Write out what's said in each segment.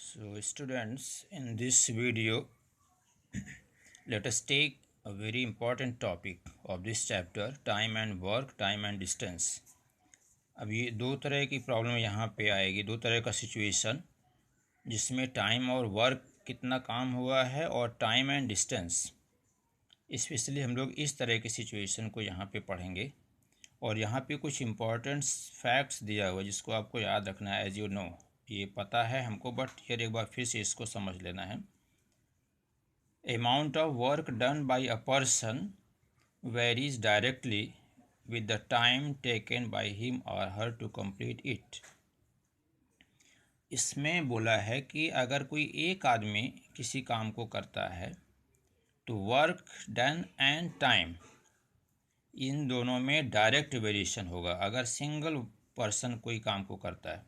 So students, in this video, let us take a very important topic of this chapter, time and work, time and distance. अब ये दो तरह की problem यहाँ पे आएगी, दो तरह का सिचुएशन जिसमें टाइम और वर्क कितना काम हुआ है और टाइम एंड डिस्टेंस। स्पेशली हम लोग इस तरह की सिचुएशन को यहाँ पे पढ़ेंगे और यहाँ पे कुछ इम्पोर्टेंट फैक्ट्स दिया हुआ है जिसको आपको याद रखना है। एज यू नो, ये पता है हमको, बट फिर एक बार फिर से इसको समझ लेना है। Amount of work done by a person varies directly with the time taken by him or her to complete it. इसमें बोला है कि अगर कोई एक आदमी किसी काम को करता है तो वर्क डन एंड टाइम इन दोनों में डायरेक्ट वेरिएशन होगा। अगर सिंगल पर्सन कोई काम को करता है,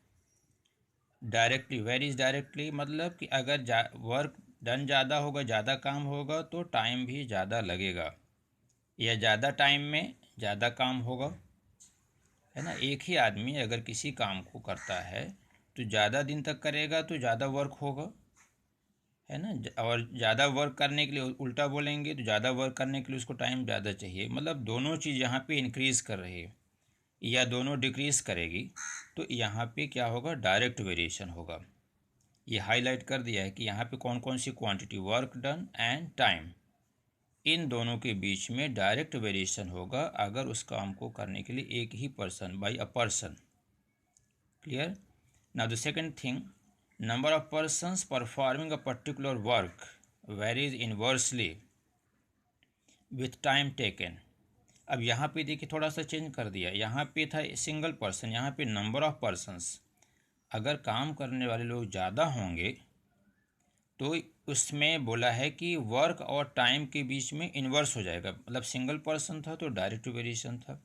डायरेक्टली वेरीज डायरेक्टली मतलब कि अगर वर्क डन ज़्यादा होगा, ज़्यादा काम होगा तो टाइम भी ज़्यादा लगेगा, या ज़्यादा टाइम में ज़्यादा काम होगा, है ना। एक ही आदमी अगर किसी काम को करता है तो ज़्यादा दिन तक करेगा तो ज़्यादा वर्क होगा, है ना। और ज़्यादा वर्क करने के लिए उल्टा बोलेंगे तो ज़्यादा वर्क करने के लिए उसको टाइम ज़्यादा चाहिए। मतलब दोनों चीज़ यहाँ पे इंक्रीज़ कर रही है या दोनों डिक्रीज़ करेगी, तो यहाँ पे क्या होगा, डायरेक्ट वेरिएशन होगा। ये हाईलाइट कर दिया है कि यहाँ पे कौन कौन सी quantity, work done and time, इन दोनों के बीच में डायरेक्ट वेरिएशन होगा अगर उस काम को करने के लिए एक ही person, by a person. Clear. Now the second thing, number of persons performing a particular work varies inversely with time taken. अब यहाँ पे देखिए थोड़ा सा चेंज कर दिया, यहाँ पे था सिंगल पर्सन, यहाँ पे नंबर ऑफ पर्सन्स। अगर काम करने वाले लोग ज़्यादा होंगे तो उसमें बोला है कि वर्क और टाइम के बीच में इन्वर्स हो जाएगा। मतलब सिंगल पर्सन था तो डायरेक्ट वेरिएशन था,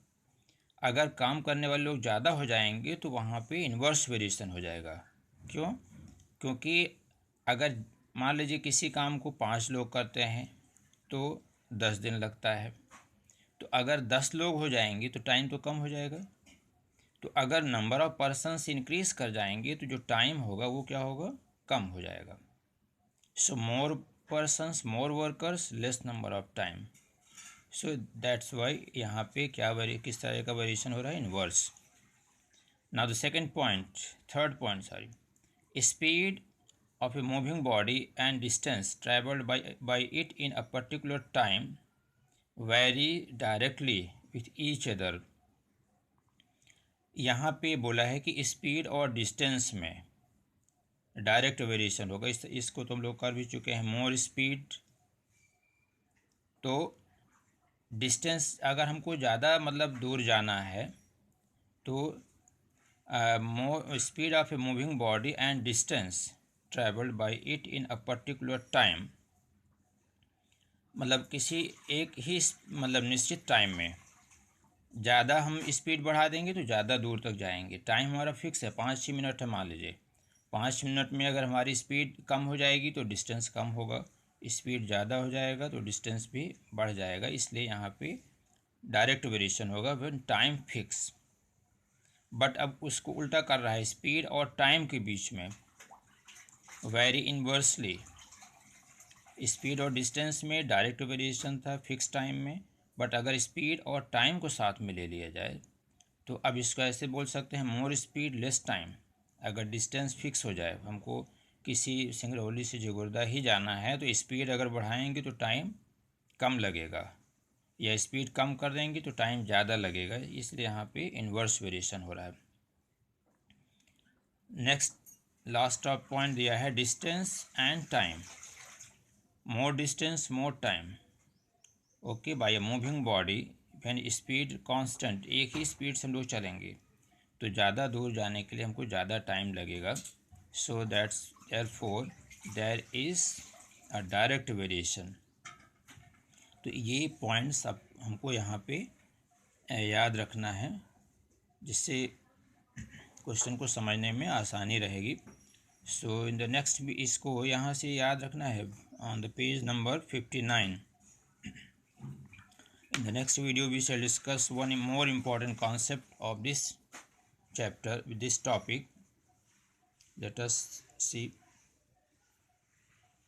अगर काम करने वाले लोग ज़्यादा हो जाएंगे तो वहाँ पे इन्वर्स वेरिएशन हो जाएगा। क्यों? क्योंकि अगर मान लीजिए किसी काम को 5 लोग करते हैं तो 10 दिन लगता है, तो अगर 10 लोग हो जाएंगे तो टाइम तो कम हो जाएगा। तो अगर नंबर ऑफ पर्सन्स इंक्रीज कर जाएंगे तो जो टाइम होगा वो क्या होगा, कम हो जाएगा। So more persons more workers less number of time. So that's why यहाँ पे क्या किस तरह का वेरिएशन हो रहा है, inverse. Now the second point, third point sorry, speed of a moving body and distance traveled by it in a particular time vary directly with each other. यहाँ पे बोला है कि स्पीड और डिस्टेंस में डायरेक्ट वेरिएशन होगा। इसको तो हम लोग कर भी चुके हैं। मोर स्पीड, तो डिस्टेंस अगर हमको ज़्यादा मतलब दूर जाना है तो more speed of a moving body and distance travelled bye it in a particular time, मतलब किसी एक ही मतलब निश्चित टाइम में ज़्यादा हम स्पीड बढ़ा देंगे तो ज़्यादा दूर तक जाएंगे। टाइम हमारा फिक्स है, 5-6 मिनट है मान लीजिए। 5 मिनट में अगर हमारी स्पीड कम हो जाएगी तो डिस्टेंस कम होगा, स्पीड ज़्यादा हो जाएगा तो डिस्टेंस भी बढ़ जाएगा। इसलिए यहाँ पे डायरेक्ट वेरिएशन होगा व्हेन टाइम फिक्स। बट अब उसको उल्टा कर रहा है, स्पीड और टाइम के बीच में वेरी इन्वर्सली। स्पीड और डिस्टेंस में डायरेक्ट वेरिएशन था फिक्स टाइम में, बट अगर स्पीड और टाइम को साथ में ले लिया जाए तो अब इसको ऐसे बोल सकते हैं, मोर स्पीड लेस टाइम। अगर डिस्टेंस फिक्स हो जाए, हमको किसी सिंगरौली से जगोरदा ही जाना है तो स्पीड अगर बढ़ाएंगे तो टाइम कम लगेगा, या स्पीड कम कर देंगे तो टाइम ज़्यादा लगेगा। इसलिए यहाँ पे इन्वर्स वेरिएशन हो रहा है। नेक्स्ट लास्ट ऑफ पॉइंट दिया है, distance and time. More distance more time, okay, by a moving body when speed constant. एक ही स्पीड से हम लोग चलेंगे तो ज़्यादा दूर जाने के लिए हमको ज़्यादा टाइम लगेगा। So that's therefore there is a direct variation. तो ये पॉइंट्स अब हमको यहाँ पे याद रखना है, जिससे क्वेश्चन को समझने में आसानी रहेगी। सो इन द नेक्स्ट भी इसको यहाँ से याद रखना है on the page number 59। In the next video we shall discuss one more important concept of this chapter with this topic. Let us see.